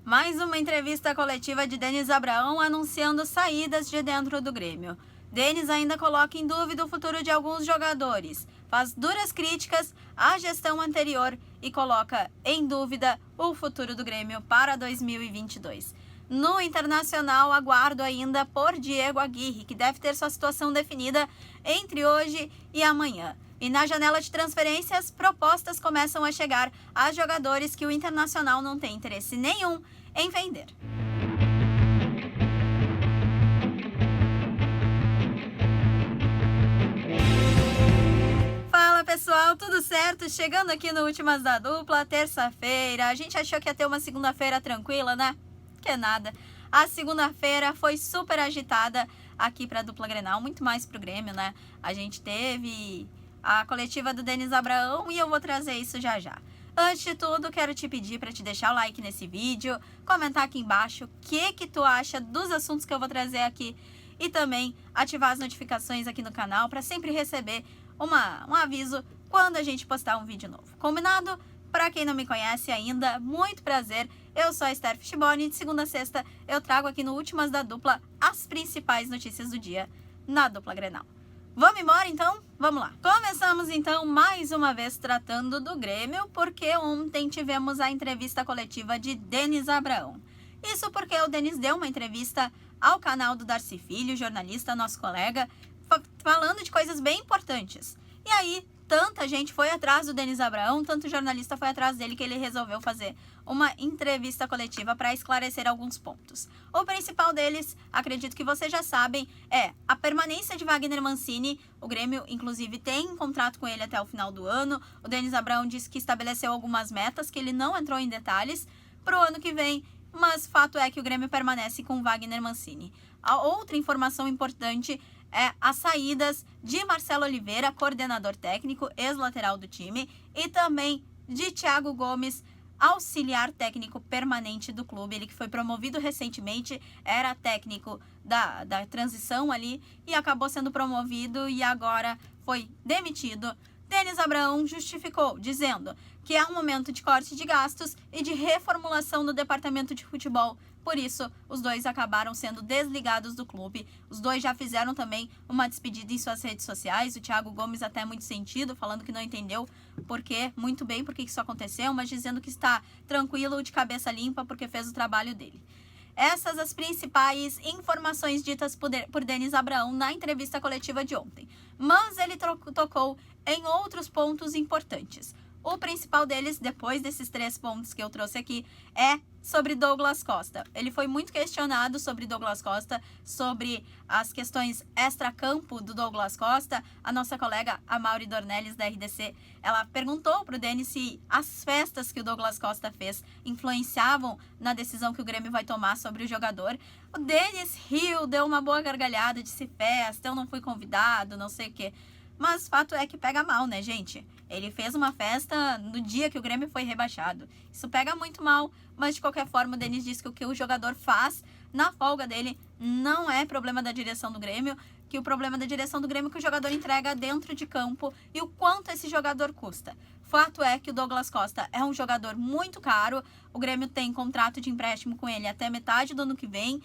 Mais uma entrevista coletiva de Denis Abraão anunciando saídas de dentro do Grêmio. Denis ainda coloca em dúvida o futuro de alguns jogadores, faz duras críticas à gestão anterior e coloca em dúvida o futuro do Grêmio para 2022. No Internacional, aguardo ainda por Diego Aguirre, que deve ter sua situação definida entre hoje e amanhã. E na janela de transferências, propostas começam a chegar a jogadores que o Internacional não tem interesse nenhum em vender. Fala pessoal, tudo certo? Chegando aqui no Últimas da Dupla, terça-feira. A gente achou que ia ter uma segunda-feira tranquila, né? Que nada. A segunda-feira foi super agitada aqui para a dupla Grenal, muito mais pro Grêmio, né? A gente teve a coletiva do Denis Abraão e eu vou trazer isso já já. Antes de tudo, quero te pedir para te deixar o like nesse vídeo, comentar aqui embaixo o que tu acha dos assuntos que eu vou trazer aqui e também ativar as notificações aqui no canal para sempre receber um aviso quando a gente postar um vídeo novo. Combinado? Para quem não me conhece ainda, muito prazer, eu sou a Esther Fischboni e de segunda a sexta eu trago aqui no Últimas da Dupla as principais notícias do dia na dupla Grenal. Vamos embora então? Vamos lá. Começamos então mais uma vez tratando do Grêmio, porque ontem tivemos a entrevista coletiva de Denis Abraão. Isso porque o Denis deu uma entrevista ao canal do Darcy Filho, jornalista, nosso colega, falando de coisas bem importantes. E aí, tanta gente foi atrás do Denis Abraão, tanto jornalista foi atrás dele que ele resolveu fazer uma entrevista coletiva para esclarecer alguns pontos. O principal deles, acredito que vocês já sabem, é a permanência de Wagner Mancini. O Grêmio, inclusive, tem um contrato com ele até o final do ano. O Denis Abraão disse que estabeleceu algumas metas, que ele não entrou em detalhes para o ano que vem, mas fato é que o Grêmio permanece com Wagner Mancini. A outra informação importante é as saídas de Marcelo Oliveira, coordenador técnico, ex-lateral do time, e também de Thiago Gomes, auxiliar técnico permanente do clube. Ele que foi promovido recentemente, era técnico da transição ali e acabou sendo promovido e agora foi demitido. Denis Abraão justificou, dizendo que é um momento de corte de gastos e de reformulação no departamento de futebol. Por isso, os dois acabaram sendo desligados do clube. Os dois já fizeram também uma despedida em suas redes sociais. O Thiago Gomes até muito sentido, falando que não entendeu muito bem por que isso aconteceu, mas dizendo que está tranquilo, de cabeça limpa, porque fez o trabalho dele. Essas as principais informações ditas por Denis Abraão na entrevista coletiva de ontem. Mas ele tocou em outros pontos importantes. O principal deles, depois desses 3 pontos que eu trouxe aqui, é sobre Douglas Costa. Ele foi muito questionado sobre Douglas Costa, sobre as questões extracampo do Douglas Costa. A nossa colega, a Mauri Dornelles, da RDC, ela perguntou para o Denis se as festas que o Douglas Costa fez influenciavam na decisão que o Grêmio vai tomar sobre o jogador. O Denis riu, deu uma boa gargalhada, disse festa, eu não fui convidado, não sei o quê. Mas fato é que pega mal, né, gente? Ele fez uma festa no dia que o Grêmio foi rebaixado. Isso pega muito mal, mas de qualquer forma o Denis disse que o que o jogador faz na folga dele não é problema da direção do Grêmio, que o problema da direção do Grêmio é que o jogador entrega dentro de campo e o quanto esse jogador custa. Fato é que o Douglas Costa é um jogador muito caro, o Grêmio tem contrato de empréstimo com ele até metade do ano que vem,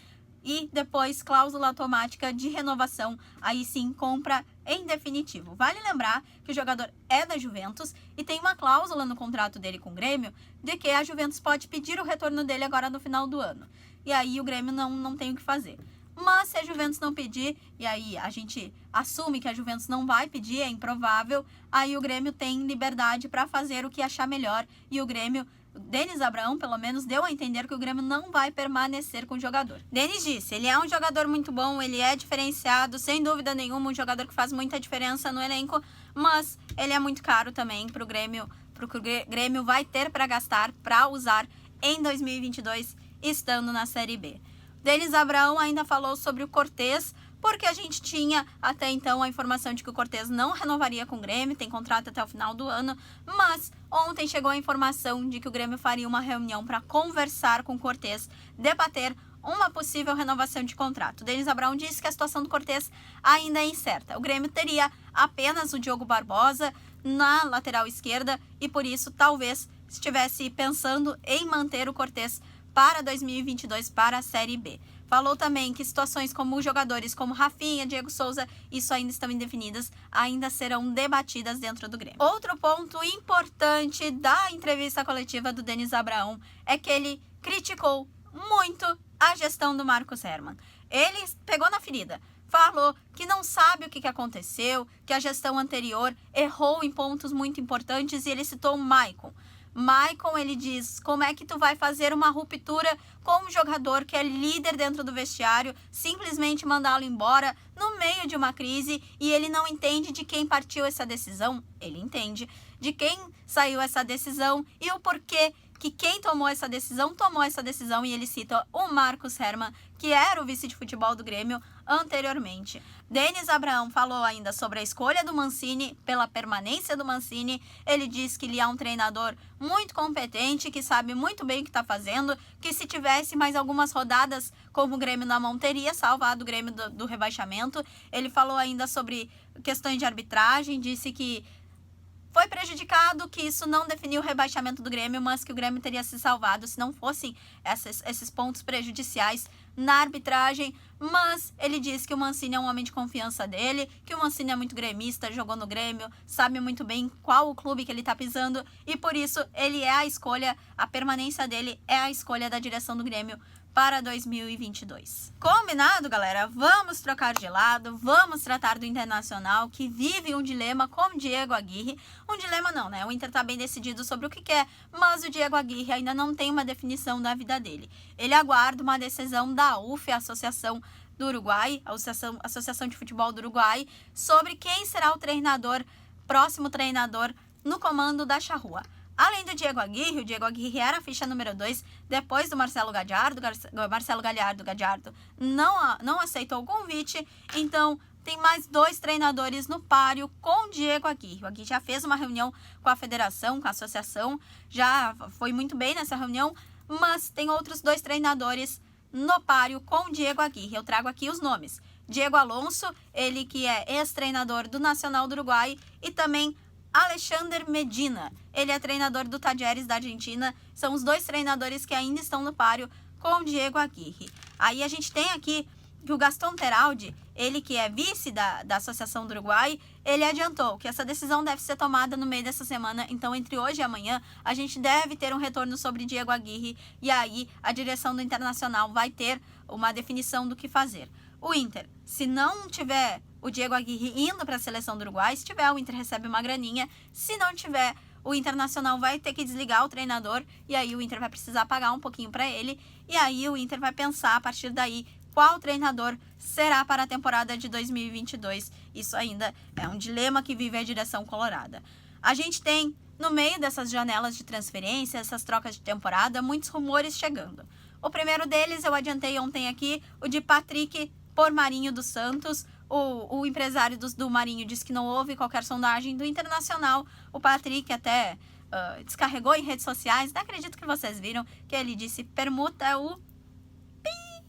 e depois cláusula automática de renovação, aí sim compra em definitivo. Vale lembrar que o jogador é da Juventus e tem uma cláusula no contrato dele com o Grêmio de que a Juventus pode pedir o retorno dele agora no final do ano. E aí o Grêmio não tem o que fazer. Mas se a Juventus não pedir, e aí a gente assume que a Juventus não vai pedir, é improvável, aí o Grêmio tem liberdade para fazer o que achar melhor e o Grêmio, Denis Abraão, pelo menos, deu a entender que o Grêmio não vai permanecer com o jogador. Denis disse, ele é um jogador muito bom, ele é diferenciado, sem dúvida nenhuma, um jogador que faz muita diferença no elenco, mas ele é muito caro também para o Grêmio, que o Grêmio vai ter para gastar, para usar em 2022, estando na Série B. Denis Abraão ainda falou sobre o Cortez, porque a gente tinha até então a informação de que o Cortez não renovaria com o Grêmio, tem contrato até o final do ano, mas ontem chegou a informação de que o Grêmio faria uma reunião para conversar com o Cortez, debater uma possível renovação de contrato. Denis Abraão disse que a situação do Cortez ainda é incerta. O Grêmio teria apenas o Diogo Barbosa na lateral esquerda e por isso talvez estivesse pensando em manter o Cortez para 2022 para a Série B. Falou também que situações como jogadores como Rafinha, Diego Souza, isso ainda estão indefinidas, ainda serão debatidas dentro do Grêmio. Outro ponto importante da entrevista coletiva do Denis Abraão é que ele criticou muito a gestão do Marcos Herrmann. Ele pegou na ferida, falou que não sabe o que aconteceu, que a gestão anterior errou em pontos muito importantes e ele citou o Maicon. Maicon, ele diz, como é que tu vai fazer uma ruptura com um jogador que é líder dentro do vestiário, simplesmente mandá-lo embora no meio de uma crise, e ele não entende de quem partiu essa decisão? Ele entende de quem saiu essa decisão e o porquê que quem tomou essa decisão, e ele cita o Marcos Herrmann, que era o vice de futebol do Grêmio anteriormente. Denis Abraão falou ainda sobre a escolha do Mancini, pela permanência do Mancini. Ele diz que ele é um treinador muito competente, que sabe muito bem o que está fazendo, que se tivesse mais algumas rodadas como o Grêmio na mão, teria salvado o Grêmio do rebaixamento. Ele falou ainda sobre questões de arbitragem, disse que foi prejudicado, que isso não definiu o rebaixamento do Grêmio, mas que o Grêmio teria se salvado se não fossem esses pontos prejudiciais na arbitragem. Mas ele disse que o Mancini é um homem de confiança dele, que o Mancini é muito gremista, jogou no Grêmio, sabe muito bem qual o clube que ele está pisando, e por isso ele é a escolha, a permanência dele é a escolha da direção do Grêmio para 2022. Combinado, galera? Vamos trocar de lado, vamos tratar do Internacional, que vive um dilema com Diego Aguirre. Um dilema não, né? O Inter tá bem decidido sobre o que quer, mas o Diego Aguirre ainda não tem uma definição da vida dele. Ele aguarda uma decisão da UF, a Associação do Uruguai, a Associação de Futebol do Uruguai, sobre quem será o treinador, próximo treinador no comando da Charrua. Além do Diego Aguirre, o Diego Aguirre era a ficha número 2 depois do Marcelo Galhardo. Marcelo Galhardo não aceitou o convite, então tem mais 2 treinadores no páreo com Diego Aguirre. O Aguirre já fez uma reunião com a federação, com a associação, já foi muito bem nessa reunião, mas tem outros 2 treinadores no páreo com Diego Aguirre. Eu trago aqui os nomes. Diego Alonso, ele que é ex-treinador do Nacional do Uruguai, e também Alexander Medina, ele é treinador do Talleres da Argentina. São os 2 treinadores que ainda estão no páreo com o Diego Aguirre. Aí a gente tem aqui que o Gaston Teraldi, ele que é vice da Associação do Uruguai, ele adiantou que essa decisão deve ser tomada no meio dessa semana. Então, entre hoje e amanhã, a gente deve ter um retorno sobre Diego Aguirre, e aí a direção do Internacional vai ter uma definição do que fazer. O Inter, se não tiver o Diego Aguirre indo para a seleção do Uruguai, se tiver, o Inter recebe uma graninha. Se não tiver, o Internacional vai ter que desligar o treinador, e aí o Inter vai precisar pagar um pouquinho para ele, e aí o Inter vai pensar a partir daí qual treinador será para a temporada de 2022. Isso ainda é um dilema que vive a direção colorada. A gente tem, no meio dessas janelas de transferência, essas trocas de temporada, muitos rumores chegando. O primeiro deles, eu adiantei ontem aqui, o de Patrick por Marinho dos Santos. O empresário do Marinho disse que não houve qualquer sondagem do Internacional. O Patrick até descarregou em redes sociais, não acredito que vocês viram, que ele disse permuta o pi.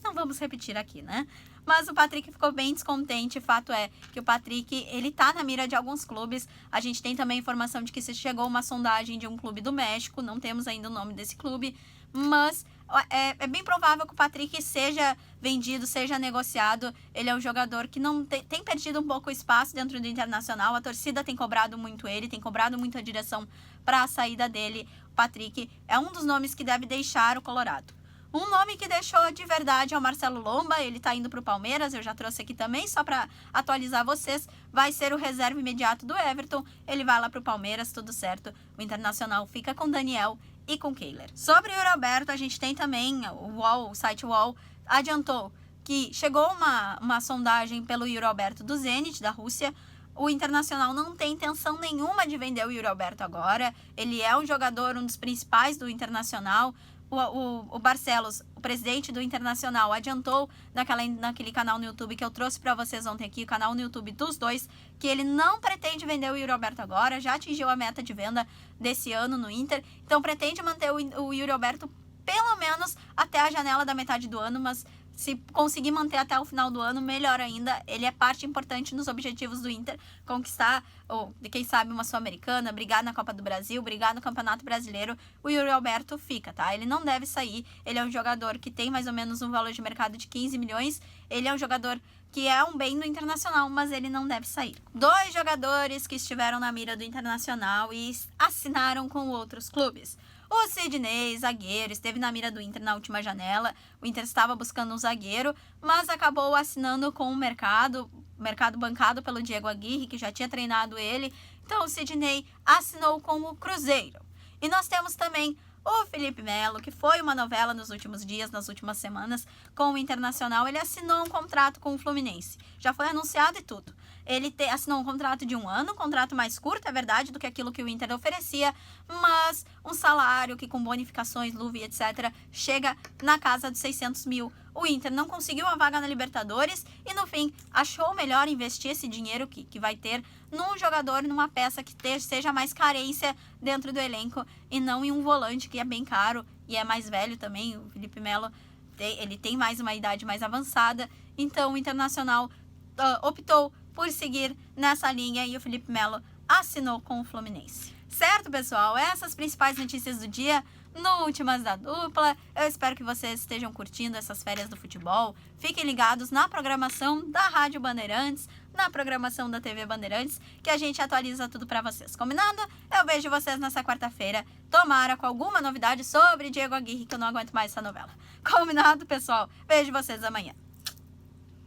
Não vamos repetir aqui, né? Mas o Patrick ficou bem descontente. Fato é que o Patrick, ele tá na mira de alguns clubes. A gente tem também informação de que se chegou uma sondagem de um clube do México. Não temos ainda o nome desse clube, mas é bem provável que o Patrick seja vendido, seja negociado. Ele é um jogador que não tem perdido um pouco o espaço dentro do Internacional. A torcida tem cobrado muito ele, tem cobrado muito a direção para a saída dele. O Patrick é um dos nomes que deve deixar o Colorado. Um nome que deixou de verdade é o Marcelo Lomba. Ele tá indo pro Palmeiras, eu já trouxe aqui também, só para atualizar vocês. Vai ser o reserva imediato do Everton. Ele vai lá pro Palmeiras, tudo certo. O Internacional fica com Daniel e com Kehler. Sobre o Yuri Alberto, a gente tem também o site UOL adiantou que chegou uma sondagem pelo Yuri Alberto do Zenit, da Rússia. O Internacional não tem intenção nenhuma de vender o Yuri Alberto agora. Ele é um jogador, um dos principais do Internacional. O Barcelos, o presidente do Internacional, adiantou naquele canal no YouTube que eu trouxe para vocês ontem aqui, o canal no YouTube dos dois, que ele não pretende vender o Yuri Alberto agora, já atingiu a meta de venda desse ano no Inter, então pretende manter o Yuri Alberto pelo menos até a janela da metade do ano, mas Se conseguir manter até o final do ano, melhor ainda. Ele é parte importante nos objetivos do Inter, conquistar, ou quem sabe, uma Sul-Americana, brigar na Copa do Brasil, brigar no Campeonato Brasileiro. O Yuri Alberto fica, tá? Ele não deve sair. Ele é um jogador que tem mais ou menos um valor de mercado de 15 milhões. Ele é um jogador que é um bem do Internacional, mas ele não deve sair. 2 jogadores que estiveram na mira do Internacional e assinaram com outros clubes. O Sidney, zagueiro, esteve na mira do Inter na última janela. O Inter estava buscando um zagueiro, mas acabou assinando com o mercado bancado pelo Diego Aguirre, que já tinha treinado ele. Então o Sidney assinou com o Cruzeiro. E nós temos também o Felipe Melo, que foi uma novela nos últimos dias, nas últimas semanas, com o Internacional. Ele assinou um contrato com o Fluminense. Já foi anunciado e tudo. Ele assinou um contrato de 1 ano, um contrato mais curto, é verdade, do que aquilo que o Inter oferecia, mas um salário que com bonificações, luva e etc., chega na casa dos 600 mil. O Inter não conseguiu a vaga na Libertadores e, no fim, achou melhor investir esse dinheiro que vai ter num jogador, numa peça que seja mais carência dentro do elenco e não em um volante que é bem caro e é mais velho também. O Felipe Melo, ele tem mais uma idade mais avançada, então o Internacional optou por seguir nessa linha e o Felipe Melo assinou com o Fluminense. Certo, pessoal? Essas principais notícias do dia no Últimas da Dupla. Eu espero que vocês estejam curtindo essas férias do futebol. Fiquem ligados na programação da Rádio Bandeirantes, na programação da TV Bandeirantes, que a gente atualiza tudo para vocês. Combinado? Eu vejo vocês nessa quarta-feira. Tomara com alguma novidade sobre Diego Aguirre, que eu não aguento mais essa novela. Combinado, pessoal? Vejo vocês amanhã.